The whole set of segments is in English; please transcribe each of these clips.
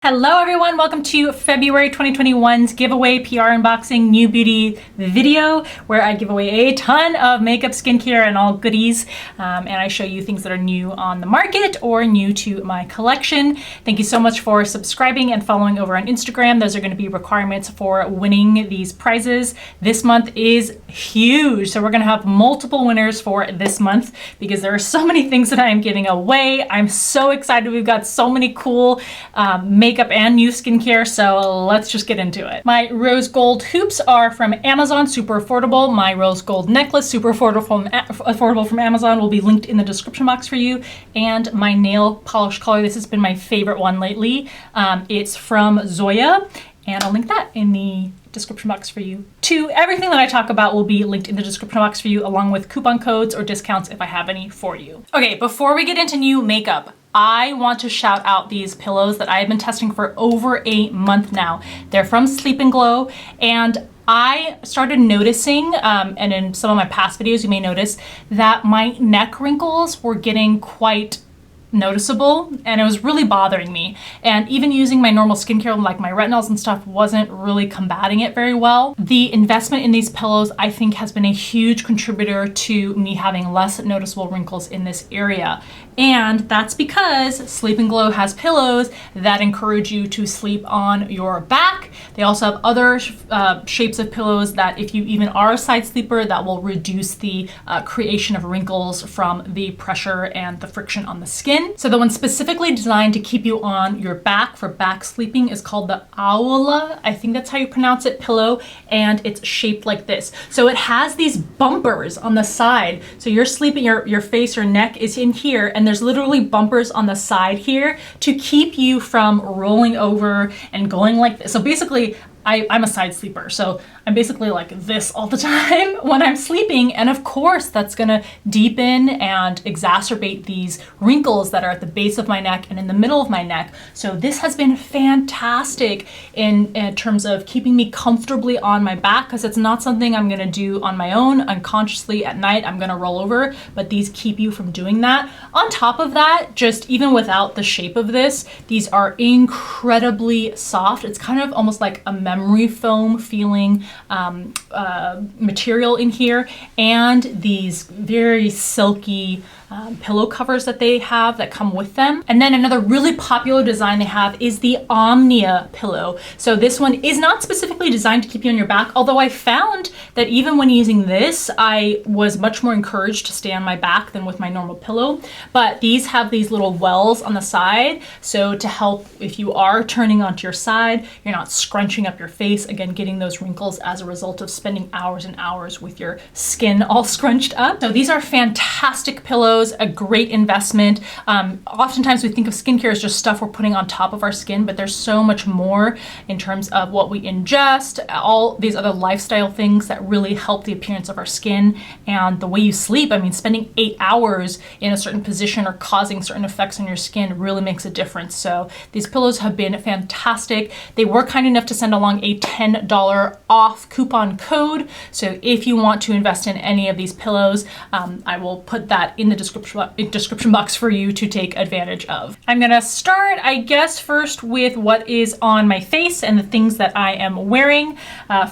Hello everyone, welcome to February 2021's giveaway PR unboxing new beauty video where I give away a ton of makeup, skincare, and all goodies, and I show you things that are new on the market or new to my collection. Thank you so much for subscribing and following over on Instagram. Those are going to be requirements for winning these prizes. This month is huge, so we're going to have multiple winners for this month because there are so many things that I am giving away. I'm so excited. We've got so many cool makeup and new skincare, so let's just get into it. My rose gold hoops are from Amazon, super affordable. My rose gold necklace, super affordable from Amazon, will be linked in the description box for you. And my nail polish color, this has been my favorite one lately. It's from Zoya, and I'll link that in the description box for you too. Everything that I talk about will be linked in the description box for you, along with coupon codes or discounts if I have any for you. Okay, before we get into new makeup, I want to shout out these pillows that I have been testing for over a month now. They're from Sleep & Glow, and I started noticing, and in some of my past videos you may notice, that my neck wrinkles were getting quite noticeable, and it was really bothering me. And even using my normal skincare like my retinols and stuff wasn't really combating it very well. The investment in these pillows, I think, has been a huge contributor to me having less noticeable wrinkles in this area. And that's because Sleep & Glow has pillows that encourage you to sleep on your back. They also have other shapes of pillows that, if you even are a side sleeper, that will reduce the creation of wrinkles from the pressure and the friction on the skin. So the one specifically designed to keep you on your back for back sleeping is called the Owla, I think that's how you pronounce it, pillow, and it's shaped like this. So it has these bumpers on the side. So you're sleeping, your face or neck is in here, and there's literally bumpers on the side here to keep you from rolling over and going like this. So basically, I'm a side sleeper, so I'm basically like this all the time when I'm sleeping, and of course that's gonna deepen and exacerbate these wrinkles that are at the base of my neck and in the middle of my neck. So this has been fantastic in terms of keeping me comfortably on my back, because it's not something I'm gonna do on my own unconsciously at night. I'm gonna roll over, but these keep you from doing that. On top of that, just even without the shape of this, these are incredibly soft. It's kind of almost like a memory foam feeling material in here, and these very silky pillow covers that they have that come with them. And then another really popular design they have is the Omnia pillow. So this one is not specifically designed to keep you on your back, although I found that even when using this, I was much more encouraged to stay on my back than with my normal pillow. But these have these little wells on the side, so to help if you are turning onto your side, you're not scrunching up your face, again, getting those wrinkles as a result of spending hours and hours with your skin all scrunched up. So these are fantastic pillows, a great investment. Oftentimes we think of skincare as just stuff we're putting on top of our skin, but there's so much more in terms of what we ingest, all these other lifestyle things that really help the appearance of our skin and the way you sleep. I mean, spending 8 hours in a certain position or causing certain effects on your skin really makes a difference. So these pillows have been fantastic. They were kind enough to send along a $10 off coupon code. So if you want to invest in any of these pillows, I will put that in the description box for you to take advantage of. I'm gonna start, I guess, first with what is on my face and the things that I am wearing.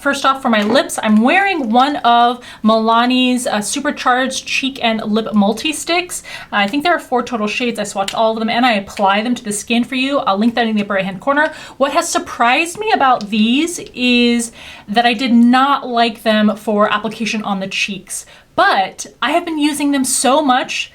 First off, for my lips, I'm wearing one of Milani's Supercharged Cheek and Lip Multi-Sticks. I think there are 4 total shades. I swatched all of them and I apply them to the skin for you. I'll link that in the upper right-hand corner. What has surprised me about these is that I did not like them for application on the cheeks, but I have been using them so much,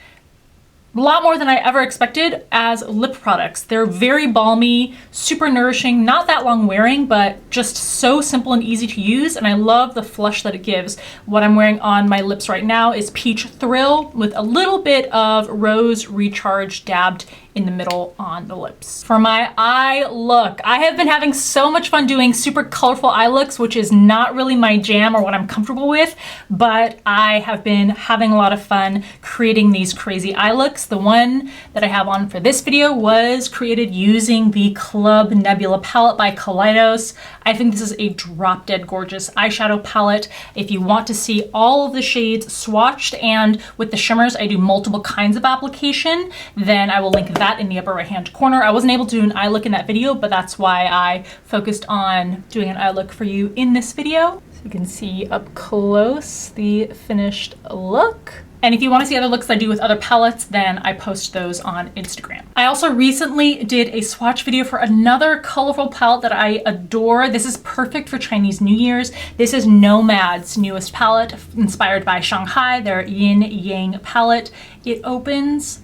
a lot more than I ever expected, as lip products. They're very balmy, super nourishing, not that long wearing, but just so simple and easy to use, and I love the flush that it gives. What I'm wearing on my lips right now is Peach Thrill with a little bit of Rose Recharge dabbed in the middle on the lips. For my eye look, I have been having so much fun doing super colorful eye looks, which is not really my jam or what I'm comfortable with, but I have been having a lot of fun creating these crazy eye looks. The one that I have on for this video was created using the Club Nebula palette by Kaleidos. I think this is a drop dead gorgeous eyeshadow palette. If you want to see all of the shades swatched, and with the shimmers I do multiple kinds of application, then I will link that that in the upper right hand corner. I wasn't able to do an eye look in that video, but that's why I focused on doing an eye look for you in this video. So you can see up close the finished look. And if you want to see other looks I do with other palettes, then I post those on Instagram. I also recently did a swatch video for another colorful palette that I adore. This is perfect for Chinese New Year's. This is Nomad's newest palette, inspired by Shanghai, their Yin Yang palette. It opens,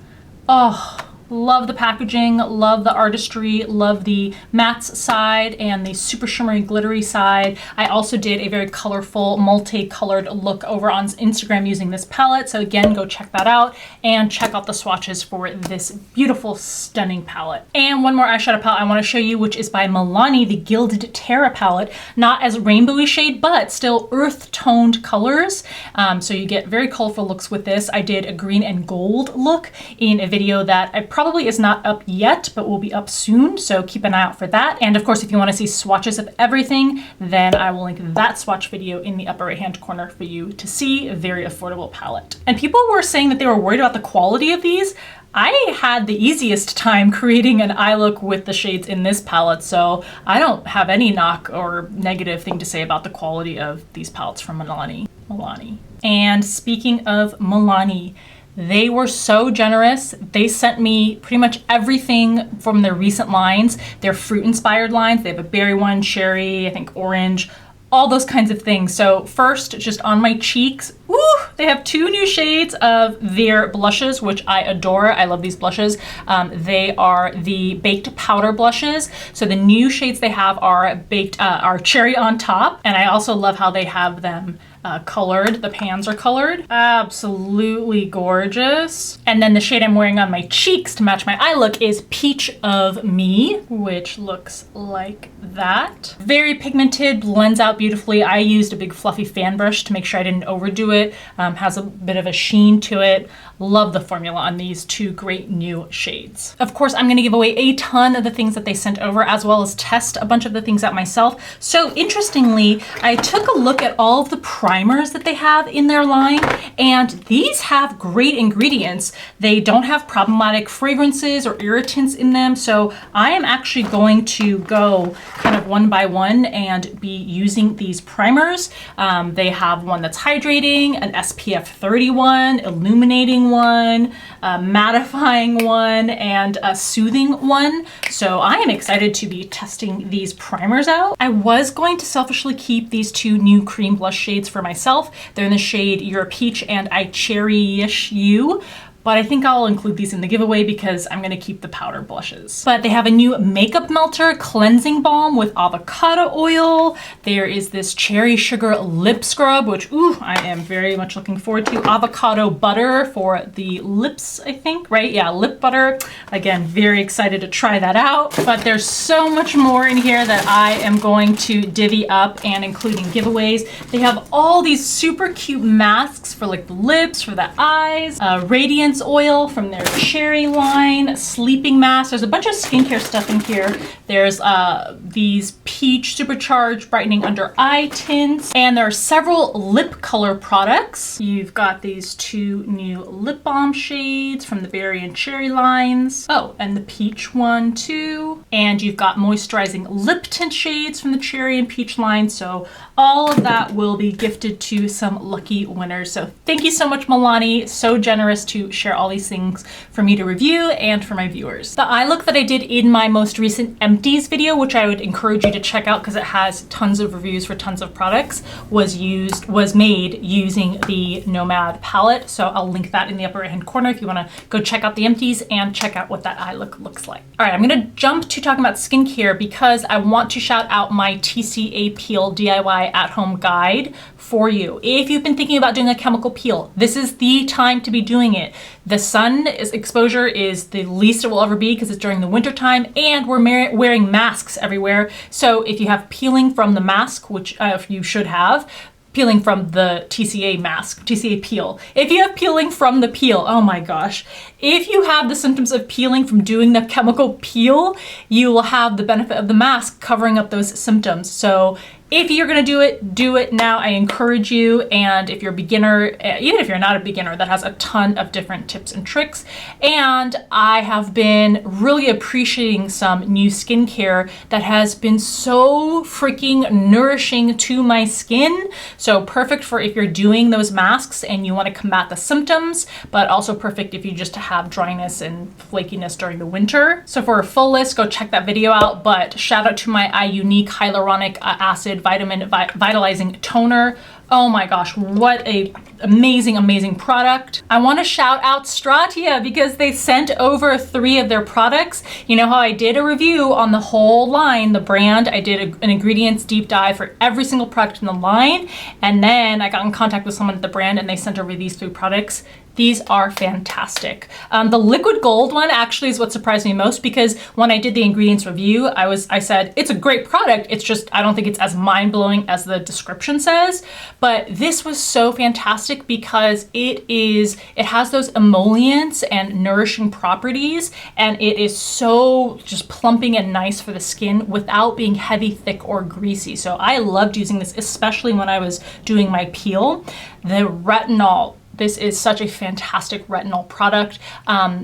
oh, love the packaging, love the artistry, love the mattes side and the super shimmery glittery side. I also did a very colorful, multicolored look over on Instagram using this palette. So again, go check that out and check out the swatches for this beautiful, stunning palette. And one more eyeshadow palette I want to show you, which is by Milani, the Gilded Terra palette. Not as rainbowy shade, but still earth toned colors. So you get very colorful looks with this. I did a green and gold look in a video that I probably is not up yet, but will be up soon, so keep an eye out for that. And of course, if you want to see swatches of everything, then I will link that swatch video in the upper right hand corner for you to see. A very affordable palette. And people were saying that they were worried about the quality of these. I had the easiest time creating an eye look with the shades in this palette, so I don't have any knock or negative thing to say about the quality of these palettes from Milani. And speaking of Milani, they were so generous. They sent me pretty much everything from their recent lines, their fruit inspired lines. They have a berry one, cherry, I think orange, all those kinds of things. So first, just on my cheeks, woo, they have 2 new shades of their blushes, which I adore. I love these blushes. They are the baked powder blushes. So the new shades they have are are cherry on top. And I also love how they have them colored. The pans are colored. Absolutely gorgeous. And then the shade I'm wearing on my cheeks to match my eye look is Peach of Me, which looks like that. Very pigmented, blends out beautifully. I used a big fluffy fan brush to make sure I didn't overdo it. Has a bit of a sheen to it. Love the formula on these 2 great new shades. Of course, I'm going to give away a ton of the things that they sent over, as well as test a bunch of the things out myself. So interestingly, I took a look at all of the primers that they have in their line, and these have great ingredients. They don't have problematic fragrances or irritants in them, so I am actually going to go kind of one by one and be using these primers. They have one that's hydrating, an SPF 31, illuminating one, a mattifying one, and a soothing one. So I am excited to be testing these primers out. I was going to selfishly keep these 2 new cream blush shades for myself. They're in the shade You're a Peach and I Cherish You. But I think I'll include these in the giveaway because I'm going to keep the powder blushes. But they have a new makeup melter cleansing balm with avocado oil. There is this cherry sugar lip scrub, which, ooh, I am very much looking forward to. Avocado butter for the lips, I think, right? Yeah, lip butter. Again, very excited to try that out. But there's so much more in here that I am going to divvy up and including giveaways. They have all these super cute masks for like the lips, for the eyes, radiance oil from their cherry line, sleeping mask. There's a bunch of skincare stuff in here. There's these peach supercharged brightening under eye tints, and there are several lip color products. You've got these 2 new lip balm shades from the berry and cherry lines. Oh, and the peach one too. And you've got moisturizing lip tint shades from the cherry and peach line. So all of that will be gifted to some lucky winners. So thank you so much, Milani. So generous to share all these things for me to review and for my viewers. The eye look that I did in my most recent empties video, which I would encourage you to check out because it has tons of reviews for tons of products, was made using the Nomad palette. So I'll link that in the upper right hand corner if you want to go check out the empties and check out what that eye look looks like. All right, I'm going to jump to talking about skincare because I want to shout out my TCA Peel DIY at-home guide for you. If you've been thinking about doing a chemical peel, this is the time to be doing it. The sun exposure is the least it will ever be because it's during the winter time and we're wearing masks everywhere. So if you have peeling from the mask, which you should have, peeling from the TCA mask, TCA peel. If you have peeling from the peel, oh my gosh, If you have the symptoms of peeling from doing the chemical peel, you will have the benefit of the mask covering up those symptoms. So if you're gonna do it now. I encourage you. And if you're a beginner, even if you're not a beginner, that has a ton of different tips and tricks. And I have been really appreciating some new skincare that has been so freaking nourishing to my skin. So perfect for if you're doing those masks and you wanna combat the symptoms, but also perfect if you just have dryness and flakiness during the winter. So for a full list, go check that video out. But shout out to my Unique Hyaluronic Acid Vitamin Vitalizing Toner. Oh my gosh, what a amazing product. I want to shout out Stratia because they sent over 3 of their products. You know how I did a review on the whole line, the brand. I did an ingredients deep dive for every single product in the line. And then I got in contact with someone at the brand and they sent over these 3 products. These are fantastic. The liquid gold one actually is what surprised me most, because when I did the ingredients review, I said, it's a great product. It's just, I don't think it's as mind-blowing as the description says. But this was so fantastic because it has those emollients and nourishing properties, and it is so just plumping and nice for the skin without being heavy, thick, or greasy. So I loved using this, especially when I was doing my peel. The retinol. This is such a fantastic retinol product.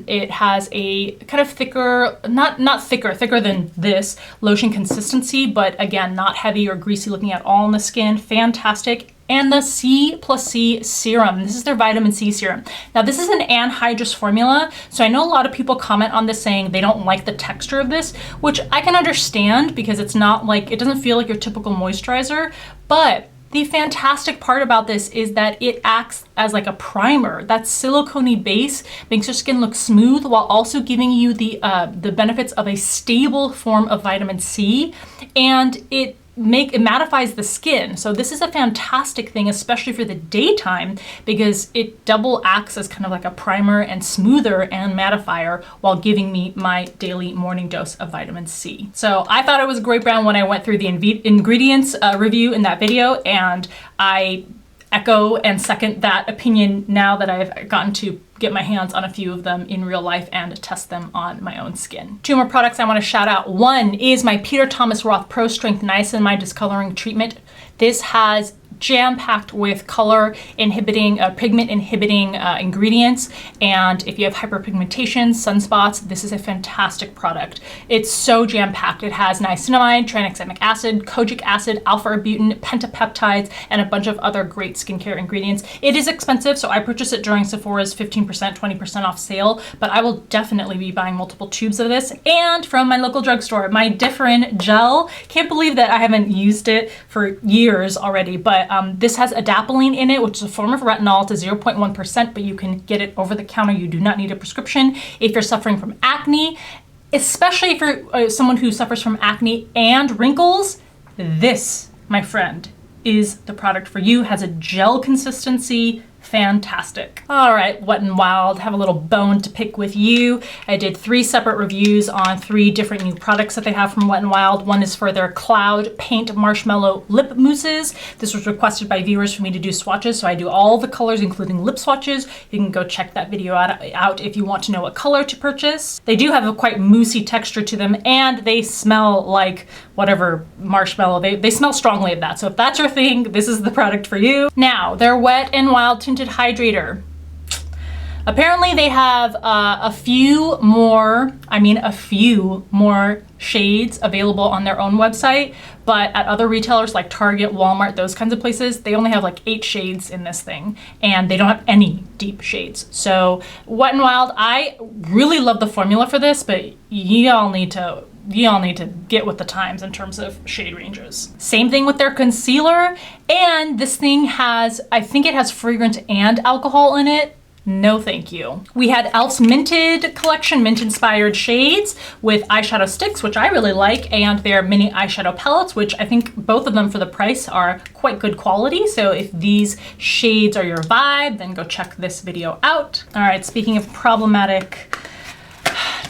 It has a kind of thicker, not thicker than this lotion consistency, but again, not heavy or greasy looking at all on the skin. Fantastic. And the C+C serum. This is their vitamin C serum. Now this is an anhydrous formula. So I know a lot of people comment on this saying they don't like the texture of this, which I can understand because it's not like, it doesn't feel like your typical moisturizer, but the fantastic part about this is that it acts as like a primer. That silicone base makes your skin look smooth while also giving you the benefits of a stable form of vitamin C, and it mattifies the skin. So this is a fantastic thing, especially for the daytime, because it double acts as kind of like a primer and smoother and mattifier while giving me my daily morning dose of vitamin C. So I thought it was a great brand when I went through the ingredients review in that video, and I echo and second that opinion now that I've gotten to get my hands on a few of them in real life and test them on my own skin. 2 more products I want to shout out. One is my Peter Thomas Roth Pro Strength Niacinamide Discoloring Treatment. This has jam-packed with color inhibiting, pigment inhibiting ingredients. And if you have hyperpigmentation, sunspots, this is a fantastic product. It's so jam-packed. It has niacinamide, tranexamic acid, kojic acid, alpha-arbutin, pentapeptides, and a bunch of other great skincare ingredients. It is expensive, so I purchased it during Sephora's 15%, 20% off sale, but I will definitely be buying multiple tubes of this. And from my local drugstore, my Differin gel. Can't believe that I haven't used it for years already, but this has adapalene in it, which is a form of retinol to 0.1%, but you can get it over the counter. You do not need a prescription. If you're suffering from acne, especially if you're someone who suffers from acne and wrinkles, this, my friend, is the product for you. Has a gel consistency. Fantastic. All right, Wet n Wild, have a little bone to pick with you. I did 3 separate reviews on 3 different new products that they have from Wet n Wild. One is for their Cloud Paint Marshmallow Lip Mousses. This was requested by viewers for me to do swatches, so I do all the colors, including lip swatches. You can go check that video out if you want to know what color to purchase. They do have a quite moussey texture to them, and they smell like whatever marshmallow. They smell strongly of that. So if that's your thing, this is the product for you. Now, their Wet n Wild Tinted Hydrator. Apparently they have a few more shades available on their own website, but at other retailers like Target, Walmart, those kinds of places, they only have like 8 shades in this thing, and they don't have any deep shades. So Wet n Wild, I really love the formula for this, but y'all need to get with the times in terms of shade ranges. Same thing with their concealer, and this thing has, I think it has fragrance and alcohol in it. No thank you. We had e.l.f.'s Minted collection, mint inspired shades with eyeshadow sticks, which I really like, and their mini eyeshadow palettes, which I think both of them for the price are quite good quality. So if these shades are your vibe, then go check this video out. All right, speaking of problematic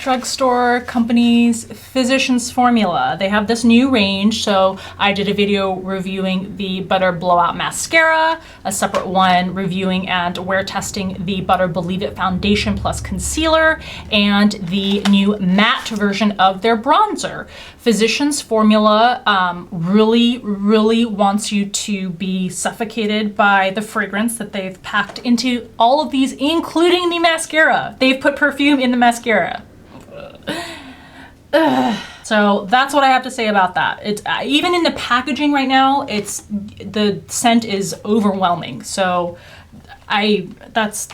drugstore companies, Physicians Formula. They have this new range, so I did a video reviewing the Butter Blowout Mascara, a separate one reviewing and wear testing the Butter Believe It Foundation Plus Concealer, and the new matte version of their bronzer. Physicians Formula really wants you to be suffocated by the fragrance that they've packed into all of these, including the mascara. They've put perfume in the mascara. So that's what I have to say about that. It's even in the packaging right now, the scent is overwhelming. So that's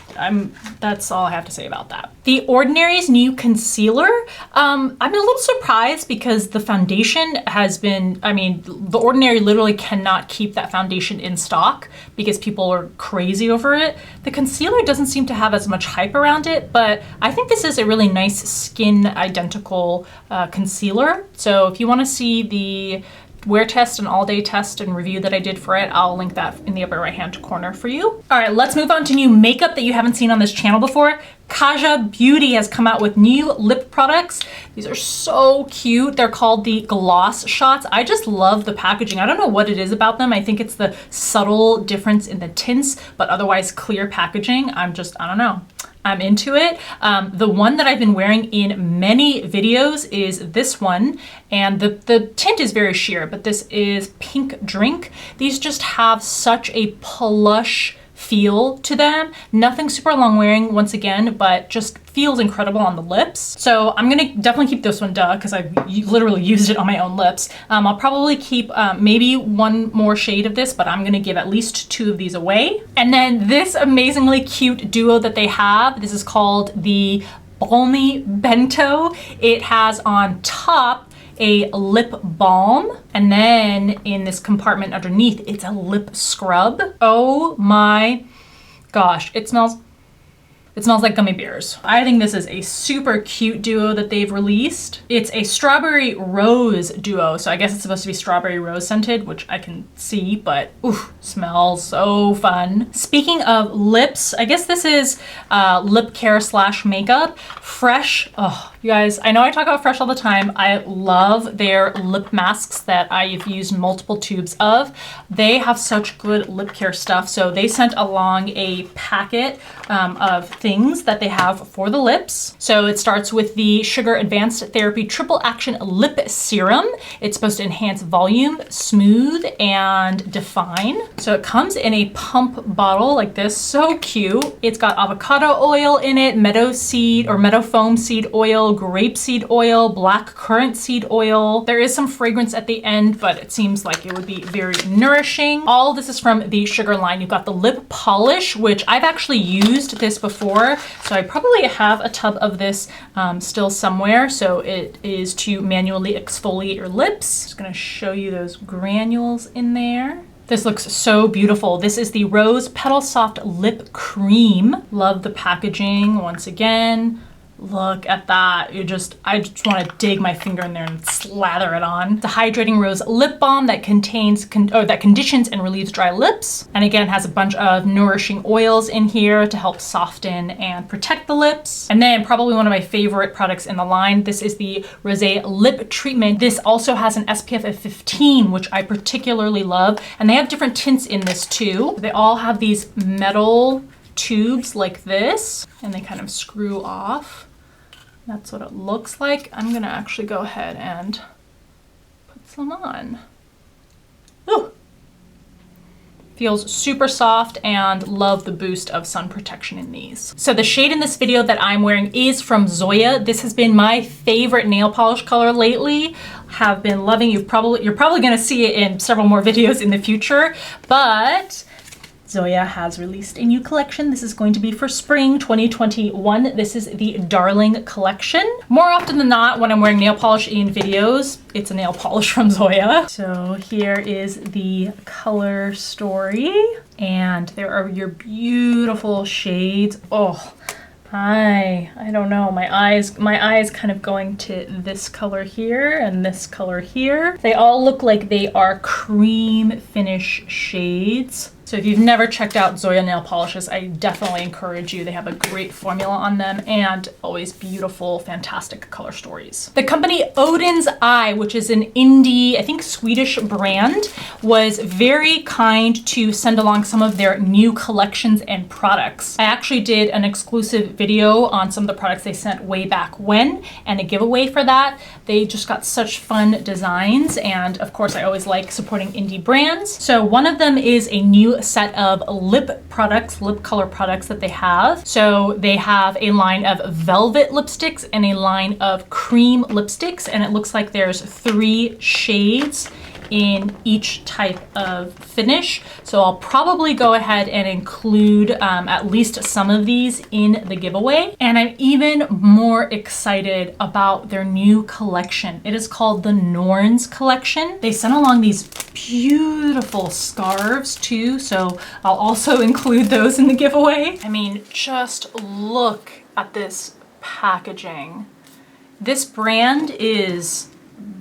all I have to say about that. The Ordinary's new concealer, I'm a little surprised because the foundation has been, The Ordinary literally cannot keep that foundation in stock because people are crazy over it. The concealer doesn't seem to have as much hype around it, but I think this is a really nice skin identical concealer. So if you want to see the wear test and all day test and review that I did for it, I'll link that in the upper right hand corner for you. All right, let's move on to new makeup that you haven't seen on this channel before. Kaja Beauty has come out with new lip products. These are so cute. They're called the Gloss Shots. I just love the packaging. I don't know what it is about them. I think it's the subtle difference in the tints, but otherwise clear packaging. I don't know. I'm into it. The one that I've been wearing in many videos is this one, and the tint is very sheer, but this is Pink Drink. These just have such a plush feel to them. Nothing super long wearing once again, but just feels incredible on the lips. So I'm gonna definitely keep this one, because I've literally used it on my own lips. I'll probably keep maybe one more shade of this, but I'm gonna give at least 2 of these away. And then this amazingly cute duo that they have, this is called the Balmy Bento. It has on top a lip balm, and then in this compartment underneath, it's a lip scrub. Oh my gosh, it smells like gummy bears. I think this is a super cute duo that they've released. It's a strawberry rose duo, so I guess it's supposed to be strawberry rose scented, which I can see, but oof, smells so fun. Speaking of lips, I guess this is lip care / makeup. Fresh, oh, you guys, I know I talk about Fresh all the time. I love their lip masks that I've used multiple tubes of. They have such good lip care stuff. So they sent along a packet of things that they have for the lips. So it starts with the Sugar Advanced Therapy Triple Action Lip Serum. It's supposed to enhance volume, smooth, and define. So it comes in a pump bottle like this, so cute. It's got avocado oil in it, meadow foam seed oil, grapeseed oil, black currant seed oil. There is some fragrance at the end, but it seems like it would be very nourishing. All this is from the Sugar line. You've got the lip polish, which I've actually used this before, so I probably have a tub of this still somewhere. So it is to manually exfoliate your lips. Just gonna show you those granules in there. This looks so beautiful. This is the Rose Petal Soft Lip Cream. Love the packaging once again. Look at that. I just want to dig my finger in there and slather it on. It's a hydrating rose lip balm that conditions and relieves dry lips. And again, it has a bunch of nourishing oils in here to help soften and protect the lips. And then probably one of my favorite products in the line, this is the Rosé Lip Treatment. This also has an SPF of 15, which I particularly love. And they have different tints in this too. They all have these metal tubes like this, and they kind of screw off. That's what it looks like. I'm gonna actually go ahead and put some on. Ooh. Feels super soft, and love the boost of sun protection in these. So the shade in this video that I'm wearing is from Zoya. This has been my favorite nail polish color lately. Have been loving. You're probably gonna see it in several more videos in the future, but Zoya has released a new collection. This is going to be for spring 2021. This is the Darling collection. More often than not, when I'm wearing nail polish in videos, it's a nail polish from Zoya. So here is the color story, and there are your beautiful shades. Oh, I don't know, my eyes kind of going to this color here and this color here. They all look like they are cream finish shades. So if you've never checked out Zoya nail polishes, I definitely encourage you. They have a great formula on them and always beautiful, fantastic color stories. The company Odin's Eye, which is an indie, I think Swedish brand, was very kind to send along some of their new collections and products. I actually did an exclusive video on some of the products they sent way back when and a giveaway for that. They just got such fun designs, and of course I always like supporting indie brands. So one of them is a new set of lip products, lip color products that they have. So they have a line of velvet lipsticks and a line of cream lipsticks, and it looks like there's 3 shades in each type of finish. So I'll probably go ahead and include at least some of these in the giveaway. And I'm even more excited about their new collection. It is called the Norns collection. They sent along these beautiful scarves too, so I'll also include those in the giveaway. I mean, just look at this packaging. This brand is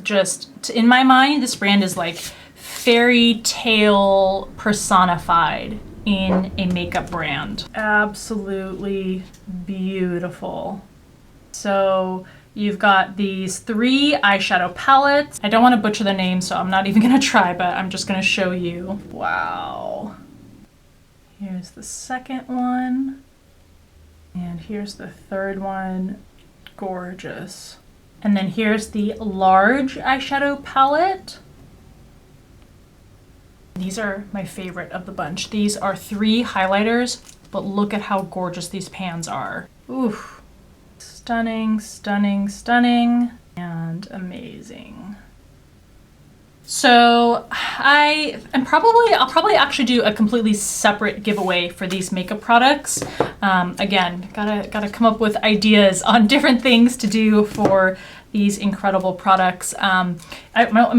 just, in my mind, this brand is like fairy tale personified in a makeup brand. Absolutely beautiful. So you've got these 3 eyeshadow palettes. I don't want to butcher the name, so I'm not even gonna try, but I'm just gonna show you. Wow. Here's the second one. And here's the third one. Gorgeous. And then here's the large eyeshadow palette. These are my favorite of the bunch. These are 3 highlighters, but look at how gorgeous these pans are. Oof. Stunning, stunning, stunning, and amazing. So I'll probably actually do a completely separate giveaway for these makeup products. Again, gotta come up with ideas on different things to do for these incredible products. I'm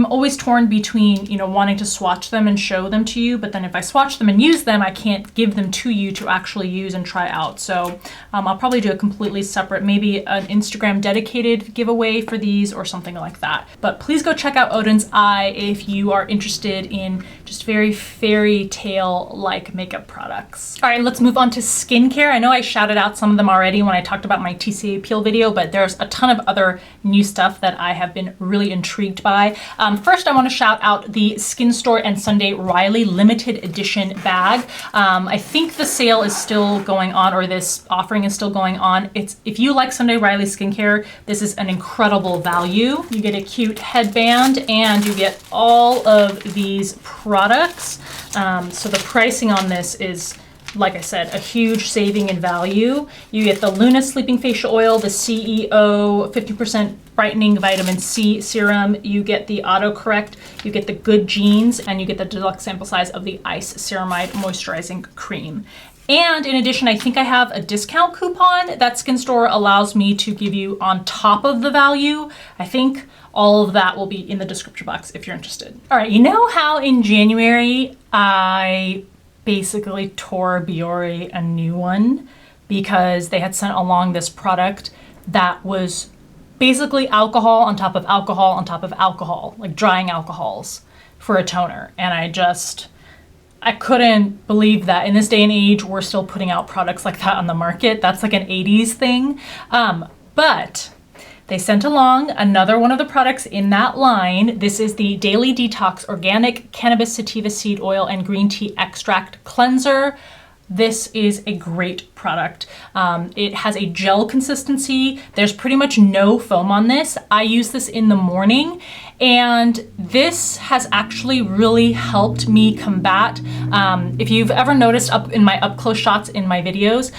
always torn between, you know, wanting to swatch them and show them to you, but then if I swatch them and use them, I can't give them to you to actually use and try out. So I'll probably do a completely separate, maybe an Instagram dedicated giveaway for these or something like that. But please go check out Odin's Eye if you are interested in just very fairy tale like makeup products. All right, let's move on to skincare. I know I shouted out some of them already when I talked about my TCA peel video, but there's a ton of other new stuff that I have been really intrigued by. First, I want to shout out the Skin Store and Sunday Riley limited edition bag. I think the sale is still going on, or this offering is still going on. If you like Sunday Riley skincare, this is an incredible value. You get a cute headband and you get all of these products. So the pricing on this is, like I said, a huge saving in value. You get the Luna Sleeping Facial Oil, the CEO 50% Brightening Vitamin C Serum, you get the Autocorrect, you get the Good Genes, and you get the deluxe sample size of the Ice Ceramide Moisturizing Cream. And in addition, I think I have a discount coupon that Skin Store allows me to give you on top of the value. I think all of that will be in the description box if you're interested. All right, you know how in January I basically tore Biore a new one because they had sent along this product that was basically alcohol on top of alcohol on top of alcohol, like drying alcohols for a toner. And I couldn't believe that in this day and age, we're still putting out products like that on the market. That's like an 80s thing. But they sent along another one of the products in that line. This is the Daily Detox Organic Cannabis Sativa Seed Oil and Green Tea Extract Cleanser. This is a great product. It has a gel consistency. There's pretty much no foam on this. I use this in the morning, and this has actually really helped me combat. If you've ever noticed up in my up close shots in my videos,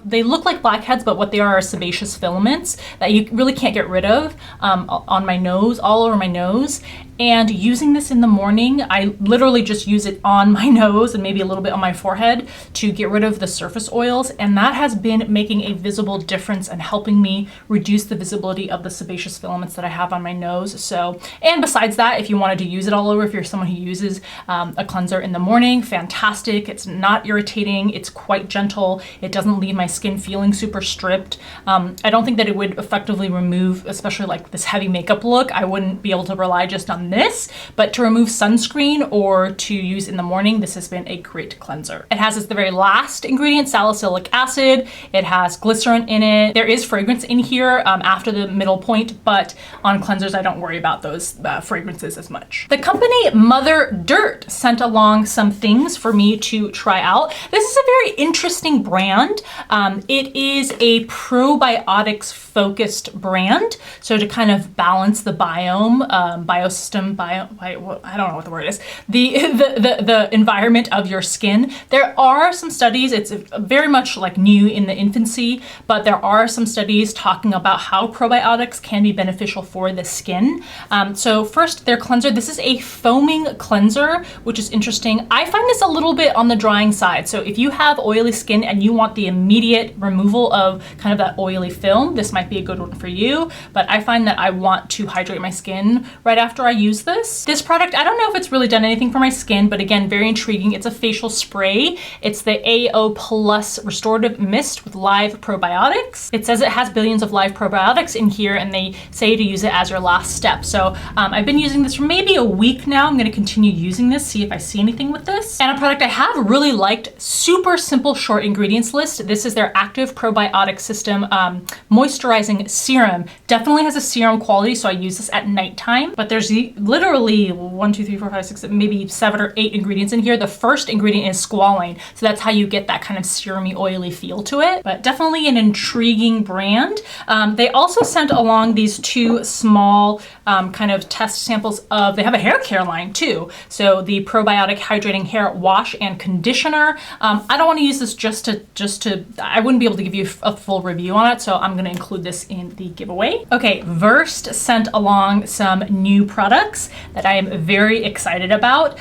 they look like blackheads, but what they are sebaceous filaments that you really can't get rid of on my nose, all over my nose. And using this in the morning, I literally just use it on my nose and maybe a little bit on my forehead to get rid of the surface oils. And that has been making a visible difference and helping me reduce the visibility of the sebaceous filaments that I have on my nose. So, and besides that, if you wanted to use it all over, if you're someone who uses a cleanser in the morning, fantastic. It's not irritating. It's quite gentle. It doesn't leave my skin feeling super stripped. I don't think that it would effectively remove, especially like this heavy makeup look. I wouldn't be able to rely just on this, but to remove sunscreen or to use in the morning, this has been a great cleanser. It has as the very last ingredient, salicylic acid. It has glycerin in it. There is fragrance in here after the middle point, but on cleansers, I don't worry about those fragrances as much. The company Mother Dirt sent along some things for me to try out. This is a very interesting brand. It is a probiotics focused brand. So to kind of balance the biome, biosystem, I don't know what the word is, the environment of your skin. There are some studies, it's very much like new in the infancy, but there are some studies talking about how probiotics can be beneficial for the skin. So first, their cleanser, this is a foaming cleanser, which is interesting. I find this a little bit on the drying side. So if you have oily skin and you want the immediate removal of kind of that oily film, this might be a good one for you, but I find that I want to hydrate my skin right after I use this. This product, I don't know if it's really done anything for my skin, but again, very intriguing. It's a facial spray. It's the AO Plus Restorative Mist with live probiotics. It says it has billions of live probiotics in here, and they say to use it as your last step. So I've been using this for maybe a week now. I'm gonna continue using this, see if I see anything with this. And a product I have really liked, super simple short ingredients list. This is their Active Probiotic System Moisturizing Serum. Definitely has a serum quality, so I use this at nighttime, but there's literally 1, 2, 3, 4, 5, 6, maybe 7 or 8 ingredients in here. The first ingredient is squalane, so that's how you get that kind of serumy, oily feel to it, but definitely an intriguing brand. They also sent along these 2 small kind of test samples of, they have a hair care line too. So the probiotic hydrating hair wash and conditioner. I don't want to use this just to, I wouldn't be able to give you a full review on it, so I'm going to include this in the giveaway. Okay, Versed sent along some new products that I am very excited about.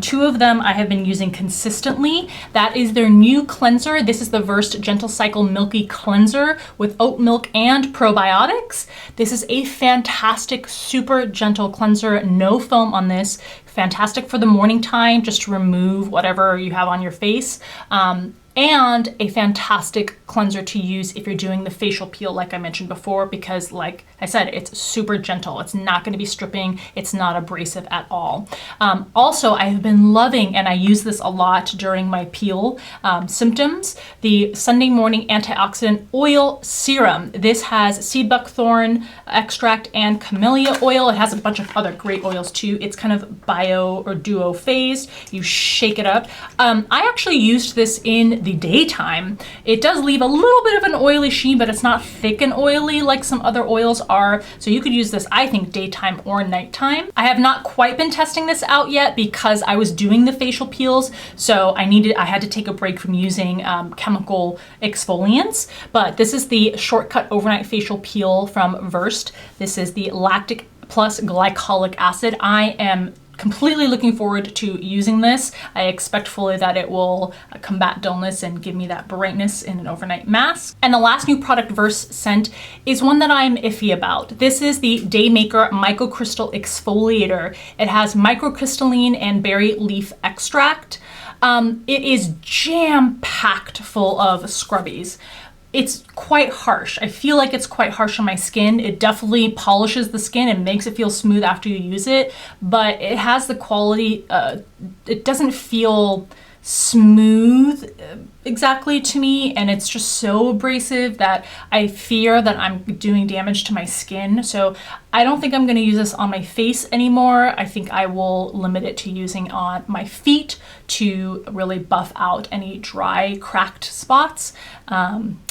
2 of them I have been using consistently. That is their new cleanser. This is the Versed Gentle Cycle Milky Cleanser with oat milk and probiotics. This is a fantastic, super gentle cleanser, no foam on this. Fantastic for the morning time, just to remove whatever you have on your face. And a fantastic cleanser to use if you're doing the facial peel like I mentioned before, because like I said, it's super gentle. It's not going to be stripping. It's not abrasive at all. Also, I've been loving, and I use this a lot during my peel symptoms, the Sunday Morning Antioxidant Oil Serum. This has seed buckthorn extract and camellia oil. It has a bunch of other great oils too. It's kind of bio or duo phased. You shake it up. I actually used this in the daytime. It does leave a little bit of an oily sheen, but it's not thick and oily like some other oils are. So you could use this, I think, daytime or nighttime. I have not quite been testing this out yet because I was doing the facial peels. So I had to take a break from using chemical exfoliants, but this is the Shortcut Overnight Facial Peel from Versed. This is the lactic plus glycolic acid. I am completely looking forward to using this. I expect fully that it will combat dullness and give me that brightness in an overnight mask. And the last new product Versed sent is one that I'm iffy about. This is the Daymaker Microcrystal Exfoliator. It has microcrystalline and berry leaf extract. It is jam-packed full of scrubbies. It's quite harsh. I feel like it's quite harsh on my skin. It definitely polishes the skin and makes it feel smooth after you use it, but it has the quality, it doesn't feel smooth exactly to me, and it's just so abrasive that I fear that I'm doing damage to my skin. So I don't think I'm going to use this on my face anymore. I think I will limit it to using on my feet to really buff out any dry, cracked spots.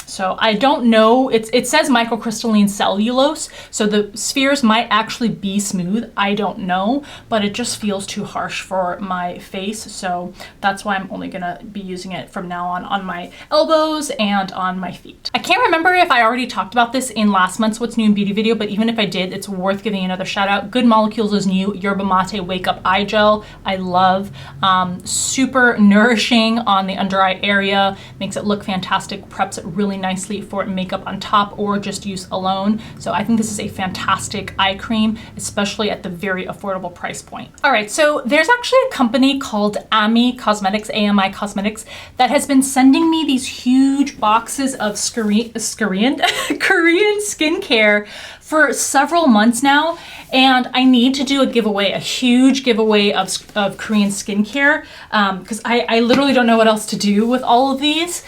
So I don't know, it says microcrystalline cellulose, so the spheres might actually be smooth, I don't know, but it just feels too harsh for my face, so that's why I'm only gonna be using it from now on my elbows and on my feet. I can't remember if I already talked about this in last month's What's New in Beauty video, but even if I did, it's worth giving another shout out. Good Molecules' new Yerba Mate Wake Up Eye Gel, I love. Super nourishing on the under eye area, makes it look fantastic, preps it really nicely for makeup on top or just use alone. So I think this is a fantastic eye cream, especially at the very affordable price point. All right, so there's actually a company called AMI Cosmetics, AMI Cosmetics, that has been sending me these huge boxes of Korean skincare for several months now, and I need to do a giveaway, a huge giveaway of Korean skincare, because I literally don't know what else to do with all of these.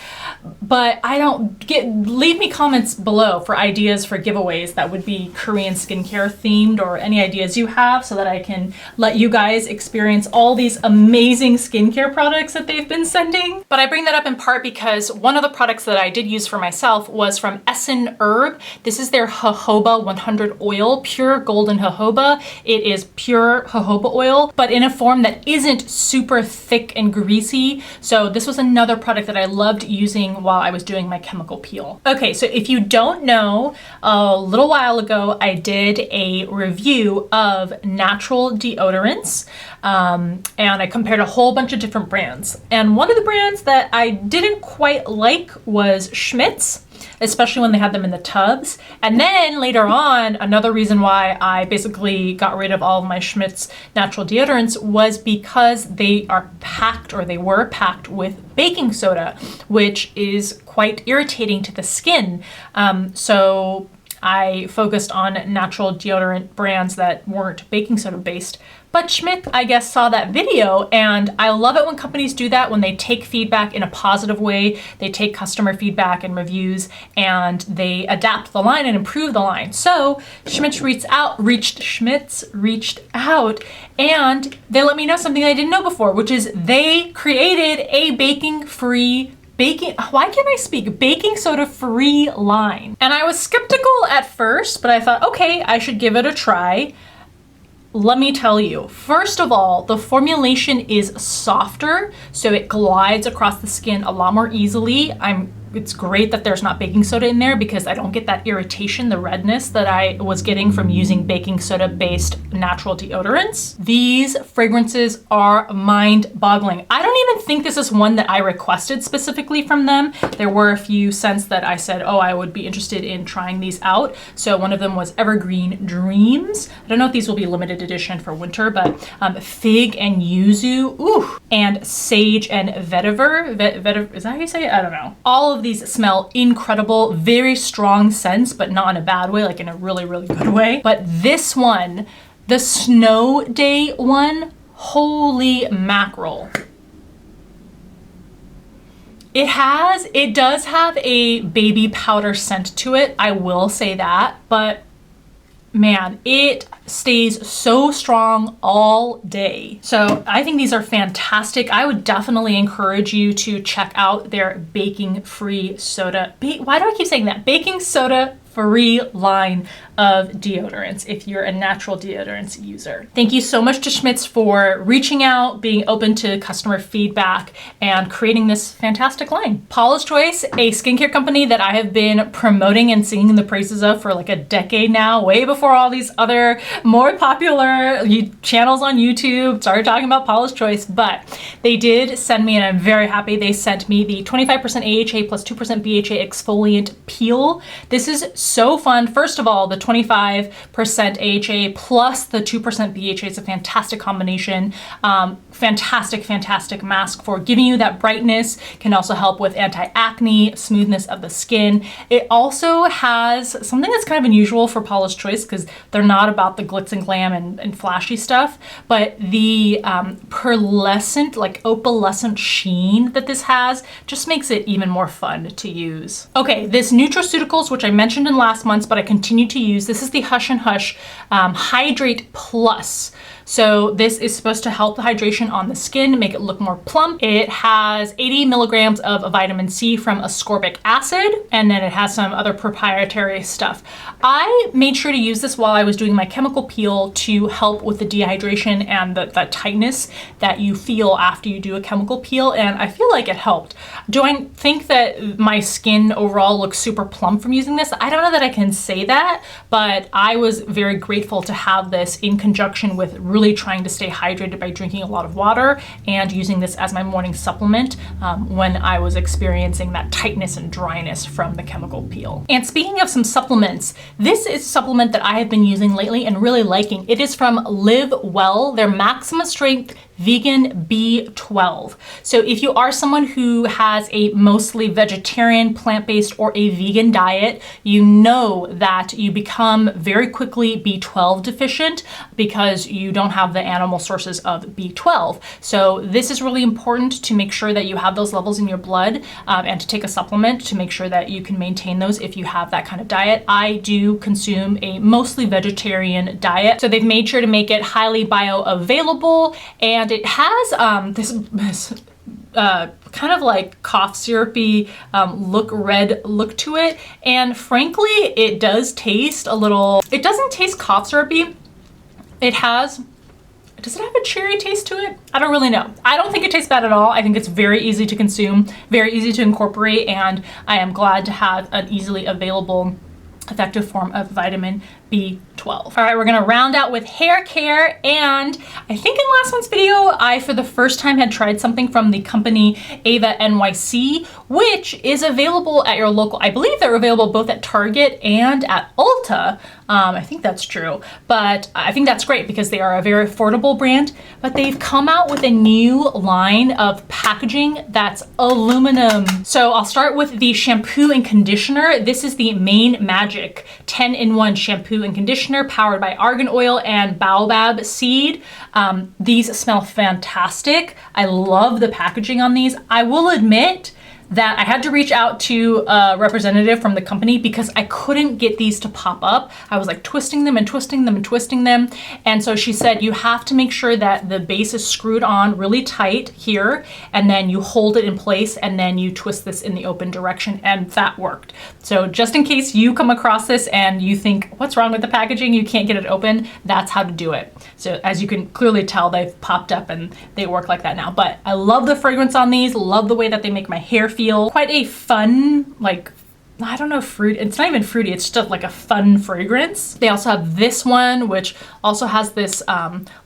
But leave me comments below for ideas for giveaways that would be Korean skincare themed, or any ideas you have, so that I can let you guys experience all these amazing skincare products that they've been sending. But I bring that up in part because one of the products that I did use for myself was from Essen Herb. This is their jojoba 100 oil, pure golden jojoba. It is pure jojoba oil, but in a form that isn't super thick and greasy. So this was another product that I loved using while I was doing my chemical peel. Okay, so if you don't know, a little while ago, I did a review of natural deodorants, and I compared a whole bunch of different brands. And one of the brands that I didn't quite like was Schmidt's, especially when they had them in the tubs. And then later on, another reason why I basically got rid of all of my Schmidt's natural deodorants was because they are packed, or they were packed, with baking soda, which is quite irritating to the skin. So I focused on natural deodorant brands that weren't baking soda based. But Schmidt, I guess, saw that video, and I love it when companies do that, when they take feedback in a positive way. They take customer feedback and reviews, and they adapt the line and improve the line. So Schmidt's reached out, and they let me know something I didn't know before, which is they created a baking soda free line. And I was skeptical at first, but I thought, okay, I should give it a try. Let me tell you, first of all, the formulation is softer, so it glides across the skin a lot more easily. It's great that there's not baking soda in there, because I don't get that irritation, the redness that I was getting from using baking soda based natural deodorants. These fragrances are mind-boggling. I don't even think this is one that I requested specifically from them. There were a few scents that I said, oh, I would be interested in trying these out. So one of them was Evergreen Dreams. I don't know if these will be limited edition for winter, but Fig and Yuzu, ooh, and Sage and Vetiver. Is that how you say it? I don't know. All of these smell incredible, very strong scents, but not in a bad way, like in a really, really good way. But this one, the Snow Day one, holy mackerel. It does have a baby powder scent to it, I will say that, but man, it stays so strong all day. So I think these are fantastic. I would definitely encourage you to check out their baking free soda. Why do I keep saying that? Baking soda free line of deodorants if you're a natural deodorants user. Thank you so much to Schmidt's for reaching out, being open to customer feedback, and creating this fantastic line. Paula's Choice, a skincare company that I have been promoting and singing the praises of for like a decade now, way before all these other more popular channels on YouTube started talking about Paula's Choice. But they did send me, and I'm very happy, they sent me the 25% AHA plus 2% BHA exfoliant peel. This is so fun. First of all, the 25% AHA plus the 2% BHA is a fantastic combination. Fantastic mask for giving you that brightness. Can also help with anti-acne, smoothness of the skin. It also has something that's kind of unusual for Paula's Choice, because they're not about the glitz and glam and flashy stuff, but the pearlescent, like opalescent sheen that this has just makes it even more fun to use. Okay, this Nutraceuticals, which I mentioned in last month's, but I continue to use, this is the Hush and Hush Hydrate Plus. So this is supposed to help the hydration on the skin, make it look more plump. It has 80 milligrams of vitamin C from ascorbic acid, and then it has some other proprietary stuff. I made sure to use this while I was doing my chemical peel to help with the dehydration and the tightness that you feel after you do a chemical peel, and I feel like it helped. Do I think that my skin overall looks super plump from using this? I don't know that I can say that, but I was very grateful to have this in conjunction with really trying to stay hydrated by drinking a lot of water and using this as my morning supplement when I was experiencing that tightness and dryness from the chemical peel. And speaking of some supplements, this is a supplement that I have been using lately and really liking. It is from Live Well, their maximum strength vegan B12. So if you are someone who has a mostly vegetarian, plant-based, or a vegan diet, you know that you become very quickly B12 deficient because you don't have the animal sources of B12. So this is really important to make sure that you have those levels in your blood and to take a supplement to make sure that you can maintain those if you have that kind of diet. I do consume a mostly vegetarian diet, so they've made sure to make it highly bioavailable, and it has this kind of like cough syrupy red look to it. And frankly, it does taste a little, it doesn't taste cough syrupy. Does it have a cherry taste to it? I don't really know. I don't think it tastes bad at all. I think it's very easy to consume, very easy to incorporate, and I am glad to have an easily available effective form of vitamin B12. All right, we're gonna round out with hair care, and I think in last month's video, I for the first time had tried something from the company Ava NYC, which is available at your local, I believe they're available both at Target and at Ulta. I think that's true, but I think that's great because they are a very affordable brand, but they've come out with a new line of packaging that's aluminum. So I'll start with the shampoo and conditioner. This is the Main Magic 10-in-1 shampoo and conditioner powered by argan oil and baobab seed. These smell fantastic. I love the packaging on these. I will admit that I had to reach out to a representative from the company because I couldn't get these to pop up. I was like twisting them and twisting them and twisting them. And so she said, you have to make sure that the base is screwed on really tight here, and then you hold it in place, and then you twist this in the open direction, and that worked. So just in case you come across this and you think, what's wrong with the packaging? You can't get it open, that's how to do it. So as you can clearly tell, they've popped up and they work like that now. But I love the fragrance on these, love the way that they make my hair feel. Quite a fun, like, I don't know, fruit. It's not even fruity, it's just like a fun fragrance. They also have this one, which also has this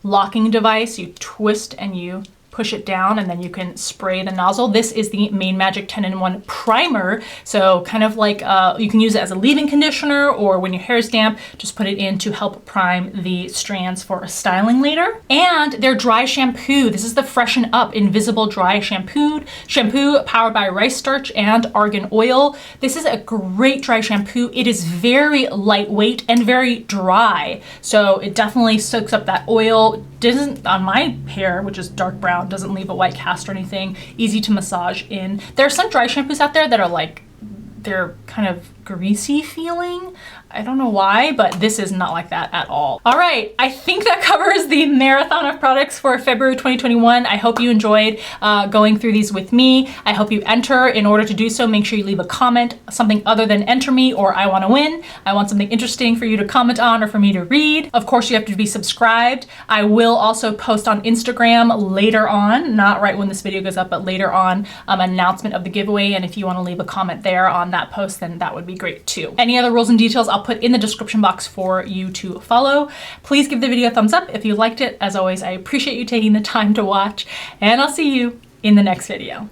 locking device. You twist and you push it down, and then you can spray the nozzle. This is the Main Magic 10-in-1 primer. So kind of like, you can use it as a leave-in conditioner, or when your hair is damp, just put it in to help prime the strands for styling later. And their dry shampoo. This is the Freshen Up Invisible Dry Shampoo powered by rice starch and argan oil. This is a great dry shampoo. It is very lightweight and very dry. So it definitely soaks up that oil. Doesn't, on my hair, which is dark brown, doesn't leave a white cast or anything. Easy to massage in. There are some dry shampoos out there that are like, they're kind of greasy feeling. I don't know why, but this is not like that at all. All right, I think that covers the marathon of products for February 2021. I hope you enjoyed going through these with me. I hope you enter. In order to do so, make sure you leave a comment, something other than enter me or I want to win. I want something interesting for you to comment on or for me to read. Of course, you have to be subscribed. I will also post on Instagram later on, not right when this video goes up, but later on, an announcement of the giveaway. And if you want to leave a comment there on that post, then that would be great too. Any other rules and details I'll put in the description box for you to follow. Please give the video a thumbs up if you liked it. As always, I appreciate you taking the time to watch, and I'll see you in the next video.